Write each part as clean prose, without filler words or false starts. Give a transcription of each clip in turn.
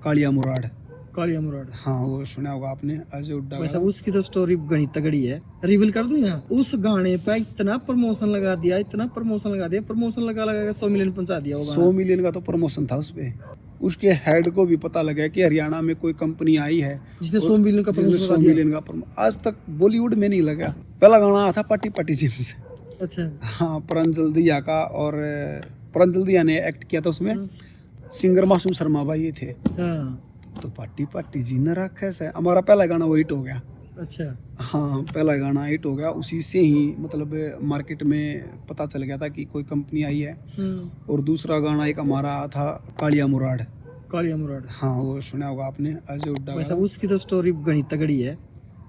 कालिया मुराद। कालिया मुराद, हाँ वो सुना होगा आपने, अजय हुड्डा वैसे का। उसकी तो स्टोरी गणी तगड़ी है, रिवील कर दूं यहाँ। उस गाने पे इतना प्रमोशन लगा दिया, इतना प्रमोशन लगा दिया, प्रमोशन लगा लगा 100 मिलियन पहुंचा दिया वो 100 मिलियन का तो प्रमोशन था उसपे। उसके हेड को भी पता लगा कि हरियाणा में कोई कंपनी आई है जिसने 100 मिलियन का जिसने प्रमोशन 100 लगा दिया। मिलियन का आज तक बॉलीवुड में नहीं लगा। पहला गाना आया था पार्टी पार्टी जीन से। अच्छा, हाँ प्रांजल दिया का, और प्रांजल दिया ने एक्ट किया था उसमें, सिंगर मासूम शर्मा भाई ये थे। हाँ, तो पार्टी पार्टी जीन रखा है, हमारा पहला गाना वो हिट हो गया। अच्छा, हाँ पहला गाना हिट हो गया, उसी से ही मतलब मार्केट में पता चल गया था कि कोई कंपनी आई है। और दूसरा गाना एक हमारा था कालिया मुराद। कालिया मुराद, हाँ वो सुना होगा आपने, अजय हुड्डा वैसे का। उसकी तो स्टोरी गणी तगड़ी है,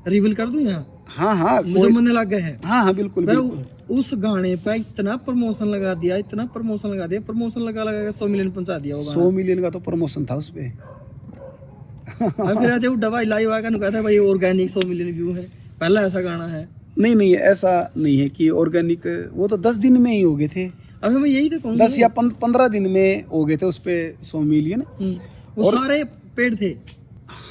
रिवील कर दूं यहाँ। हाँ हाँ मुझे मन लग गया है। हाँ हाँ बिल्कुल भाई बिल्कुल। उस गाने पे इतना प्रमोशन लगा दिया, इतना प्रमोशन लगा दिया, प्रमोशन लगा लगा 100 मिलियन पहुंचा दिया वो 100 मिलियन का तो प्रमोशन था उसपे। गाना। फिर ऐसे वो दवाई लाइव आकर कहता है भाई ऑर्गेनिक 100 मिलियन व्यू है, पहला ऐसा गाना है। नहीं नहीं ऐसा नहीं है कि ऑर्गेनिक, वो तो 10 दिन में ही हो गए थे। अभी मैं यही तो कहूँगा, 10 या 15 दिन में हो गए थे उस पे 100 मिलियन। वो सारे पेड थे।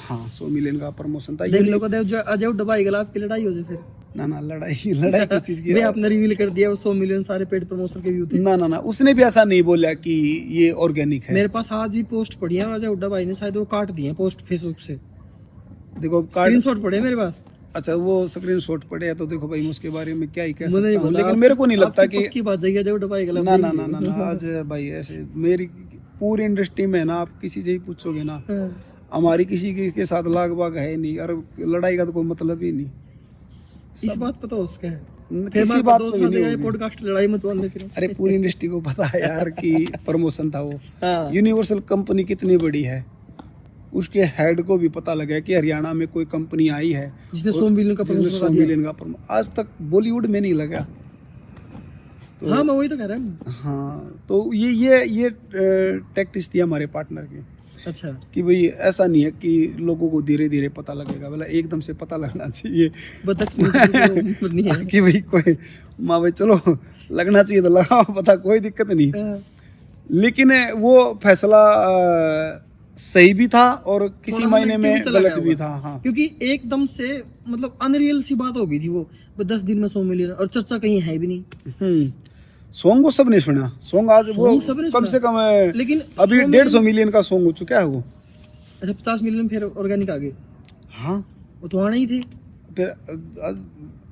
हाँ 100 मिलियन का प्रमोशन था। देख लो कदे जो अजय दवाई गला आपकी लड़ाई हो जाए फिर। ना ना लड़ाई लड़ाई किस चीज की भाई है? आपने रिवील कर दिया वो 100 मिलियन सारे पेड प्रमोशन के व्यू थे। ना ना ना उसने भी ऐसा नहीं बोला कि ये ऑर्गेनिक है। मेरे पास आज भी पोस्ट पड़ी है, अजय हुड्डा भाई ने शायद वो काट दिए पोस्ट फेसबुक से, देखो स्क्रीनशॉट पड़े हैं मेरे पास। अच्छा वो स्क्रीनशॉट पड़े हैं तो देखो भाई मैं उसके बारे में क्या ही कह मुझे नहीं सकता हूँ, बोला, लेकिन मेरे को नहीं लगता कि की बात जाएगी अजय हुड्डा भाई गला। ना ना ना ना ना आज भाई ऐसे मेरी पूरी इंडस्ट्री में ना, आप किसी से ही पूछोगे ना, हमारी किसी के साथ लाग बाग है नहीं, और लड़ाई का तो कोई मतलब ही नहीं। इस बात पता उसका है, किसी बात को भी नहीं होगी। पॉडकास्ट लड़ाई मचवाने फिर। अरे पूरी इंडस्ट्री को पता है यार कि प्रमोशन था वो। हाँ। यूनिवर्सल कंपनी कितनी बड़ी है, उसके हेड को भी पता लगा कि हरियाणा में कोई कंपनी आई है जिसने 100 मिलियन का आज तक बॉलीवुड में नहीं लगा। तो हाँ मैं वही तो कह रहा हूँ। हाँ तो ये टैक्टिस थी हमारे पार्टनर की। अच्छा, कि भाई ऐसा नहीं है कि लोगों को धीरे धीरे पता लगेगा, मतलब एकदम से पता लगना चाहिए नहीं है। कि भाई कोई माँ भाई चलो लगना चाहिए तो लगाओ पता, कोई दिक्कत नहीं। लेकिन वो फैसला सही भी था और किसी महीने में गलत भी था। हाँ क्योंकि एकदम से मतलब अनरियल सी बात हो गई थी वो 10 दिन में 100 मिलियन, और चर्चा कहीं है भी नहीं। सॉन्ग वो सब ने सुना, सॉन्ग आज वो कम से कम लेकिन अभी 150 मिलियन का सॉन्ग हो चुका है वो। अच्छा 50 मिलियन फिर ऑर्गेनिक आ गए। हाँ वो तो आना ही थे। फिर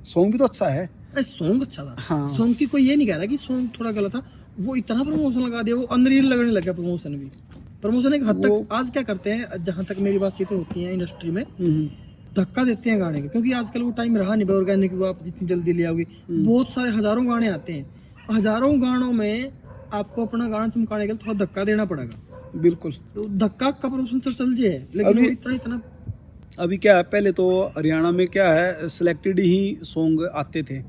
सॉन्ग भी तो अच्छा है। सॉन्ग अच्छा था। हाँ सॉन्ग की कोई ये नहीं कह रहा कि सॉन्ग थोड़ा गलत था, वो इतना प्रमोशन लगा दिया, वो अनरियल लगने लगा प्रमोशन भी। प्रमोशन एक हद तक आज क्या करते हैं, जहाँ तक मेरी बातचीतें होती हैं इंडस्ट्री में, धक्का देते हैं गाने के, क्योंकि आजकल वो टाइम रहा नहीं ऑर्गेनिक वो आप जितनी जल्दी ले आओगे। बहुत सारे हजारों गाने आते हैं, हजारों गानों में आपको अपना गाना चमकाने के लिए थोड़ा धक्का देना पड़ेगा। बिल्कुल, तो धक्का का प्रमोशन तो चल जाए, लेकिन वो इतना अभी क्या है, पहले तो हरियाणा में क्या है सिलेक्टेड ही सॉन्ग आते थे,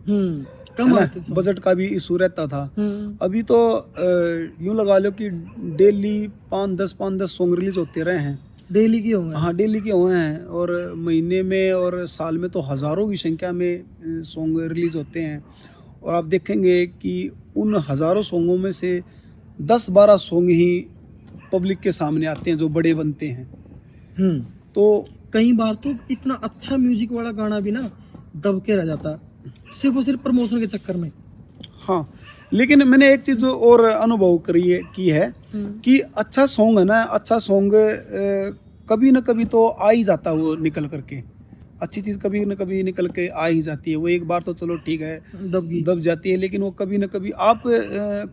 कम आते थे, बजट का भी इशू रहता था। अभी तो यूं लगा लो कि डेली 5-10 सॉन्ग रिलीज होते रहे हैं। डेली के हुए? हाँ डेली के हुए हैं, और महीने में और साल में तो हजारों की संख्या में सॉन्ग रिलीज होते हैं। और आप देखेंगे कि उन हजारों सॉन्गों में से 10-12 सॉन्ग ही पब्लिक के सामने आते हैं जो बड़े बनते हैं। तो कई बार तो इतना अच्छा म्यूजिक वाला गाना भी ना दब के रह जाता, सिर्फ और सिर्फ प्रमोशन के चक्कर में। हाँ, लेकिन मैंने एक चीज और अनुभव की है कि अच्छा सॉन्ग है ना, अच्छा सॉन्ग कभी ना कभी तो आ ही जाता वो निकल करके, अच्छी चीज कभी न कभी निकल के आ ही जाती है। वो एक बार तो चलो ठीक है दब जाती है, लेकिन वो कभी न कभी आप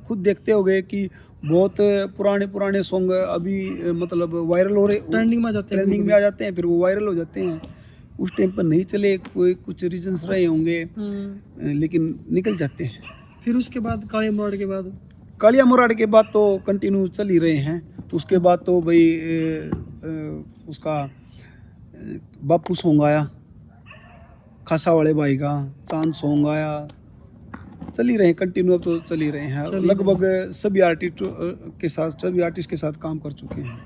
खुद देखते होगे कि बहुत पुराने सॉन्ग अभी मतलब वायरल हो रहे, ट्रेंडिंग में आ जाते हैं, फिर वो वायरल हो जाते हैं। उस टाइम पर नहीं चले, कोई कुछ रीजंस रहे होंगे, लेकिन निकल जाते हैं। फिर उसके बाद कालिया मुराद के बाद तो कंटिन्यू चल ही रहे हैं। उसके बाद तो भाई उसका बापू सॉन्ग आया, खासा वाले भाई का चांद सॉन्ग आया, चल ही रहे हैं कंटिन्यू, अब तो चल ही रहे हैं। लगभग सभी आर्टिस्ट के साथ काम कर चुके हैं।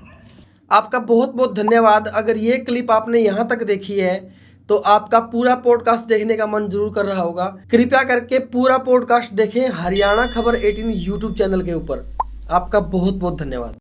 आपका बहुत बहुत धन्यवाद। अगर ये क्लिप आपने यहाँ तक देखी है तो आपका पूरा पॉडकास्ट देखने का मन जरूर कर रहा होगा। कृपया करके पूरा पॉडकास्ट देखें हरियाणा खबर 18 यूट्यूब चैनल के ऊपर। आपका बहुत बहुत धन्यवाद।